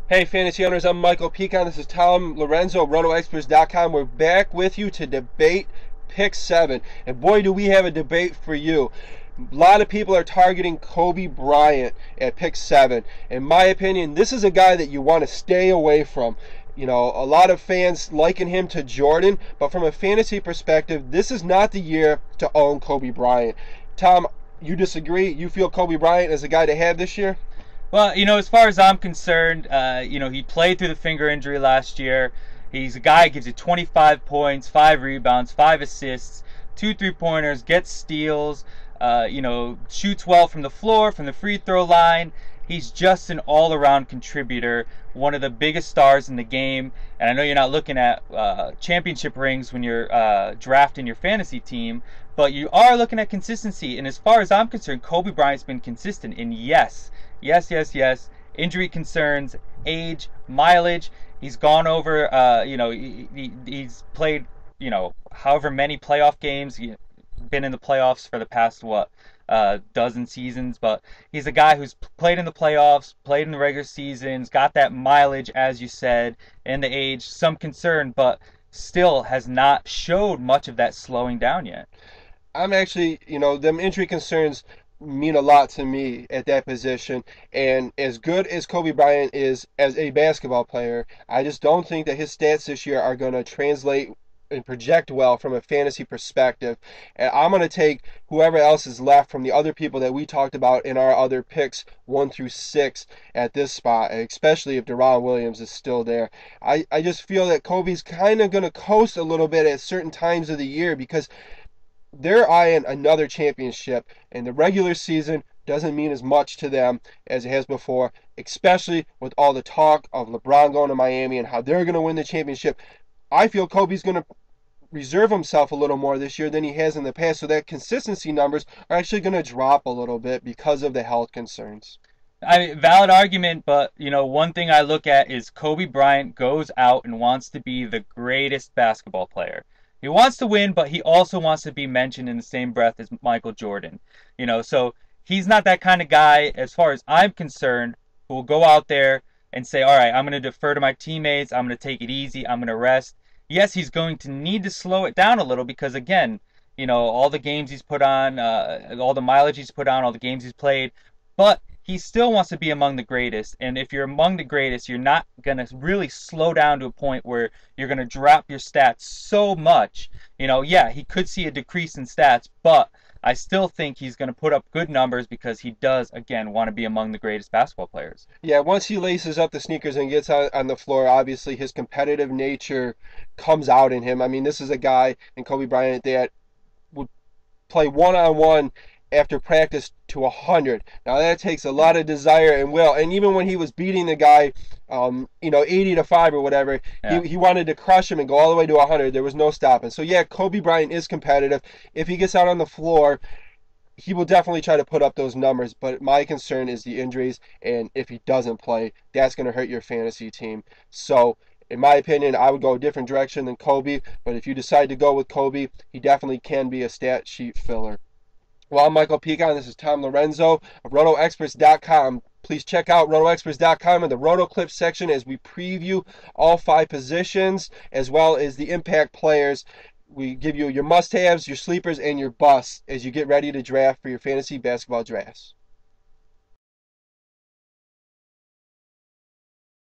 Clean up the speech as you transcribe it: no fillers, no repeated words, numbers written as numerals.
Hey, fantasy owners, I'm Michael Pichan. This is Tom Lorenzo, RotoExperts.com. We're back with you to debate Pick 7. And boy, do we have a debate for you. A lot of people are targeting Kobe Bryant at Pick 7. In my opinion, this is a guy that you want to stay away from. You know, a lot of fans liken him to Jordan, but from a fantasy perspective, this is not the year to own Kobe Bryant. Tom, you disagree? You feel Kobe Bryant is a guy to have this year? Well, as far as I'm concerned, he played through the finger injury last year. He's a guy who gives you 25 points, 5 rebounds, 5 assists, 2 3-pointers, gets steals, shoots well from the floor, from the free throw line. He's just an all-around contributor, one of the biggest stars in the game. And I know you're not looking at championship rings when you're drafting your fantasy team, but you are looking at consistency. And as far as I'm concerned, Kobe Bryant's been consistent. And yes, injury concerns, age, mileage. He's gone over, he's played, however many playoff games. He's been in the playoffs for the past, dozen seasons. But he's a guy who's played in the playoffs, played in the regular seasons, got that mileage, as you said, and the age, some concern, but still has not showed much of that slowing down yet. I'm actually, them injury concerns mean a lot to me at that position. And as good as Kobe Bryant is as a basketball player, I just don't think that his stats this year are going to translate and project well from a fantasy perspective. And I'm going to take whoever else is left from the other people that we talked about in our other picks 1 through 6 at this spot, especially if Deron Williams is still there. I just feel that Kobe's kind of going to coast a little bit at certain times of the year because they're eyeing another championship, and the regular season doesn't mean as much to them as it has before, especially with all the talk of LeBron going to Miami and how they're going to win the championship. I feel Kobe's going to reserve himself a little more this year than he has in the past, so that consistency numbers are actually going to drop a little bit because of the health concerns. Valid argument, but one thing I look at is Kobe Bryant goes out and wants to be the greatest basketball player. He wants to win, but he also wants to be mentioned in the same breath as Michael Jordan. So he's not that kind of guy, as far as I'm concerned, who will go out there and say, all right, I'm going to defer to my teammates. I'm going to take it easy. I'm going to rest. Yes, he's going to need to slow it down a little because, again, all the games he's put on, all the mileage he's put on, all the games he's played, but he still wants to be among the greatest. And if you're among the greatest, you're not going to really slow down to a point where you're going to drop your stats so much. Yeah, he could see a decrease in stats, but I still think he's going to put up good numbers because he does, again, want to be among the greatest basketball players. Yeah, once he laces up the sneakers and gets on the floor, obviously his competitive nature comes out in him. I mean, this is a guy in Kobe Bryant that would play one-on-one after practice to 100. Now that takes a lot of desire and will. And even when he was beating the guy, 80-5 or whatever, Yeah. he wanted to crush him and go all the way to 100. There was no stopping. So yeah, Kobe Bryant is competitive. If he gets out on the floor, he will definitely try to put up those numbers. But my concern is the injuries, and if he doesn't play, that's going to hurt your fantasy team. So in my opinion, I would go a different direction than Kobe. But if you decide to go with Kobe, he definitely can be a stat sheet filler. Well, I'm Michael Pichan. This is Tom Lorenzo of RotoExperts.com. Please check out RotoExperts.com in the RotoClips section as we preview all 5 positions as well as the impact players. We give you your must-haves, your sleepers, and your busts as you get ready to draft for your fantasy basketball drafts.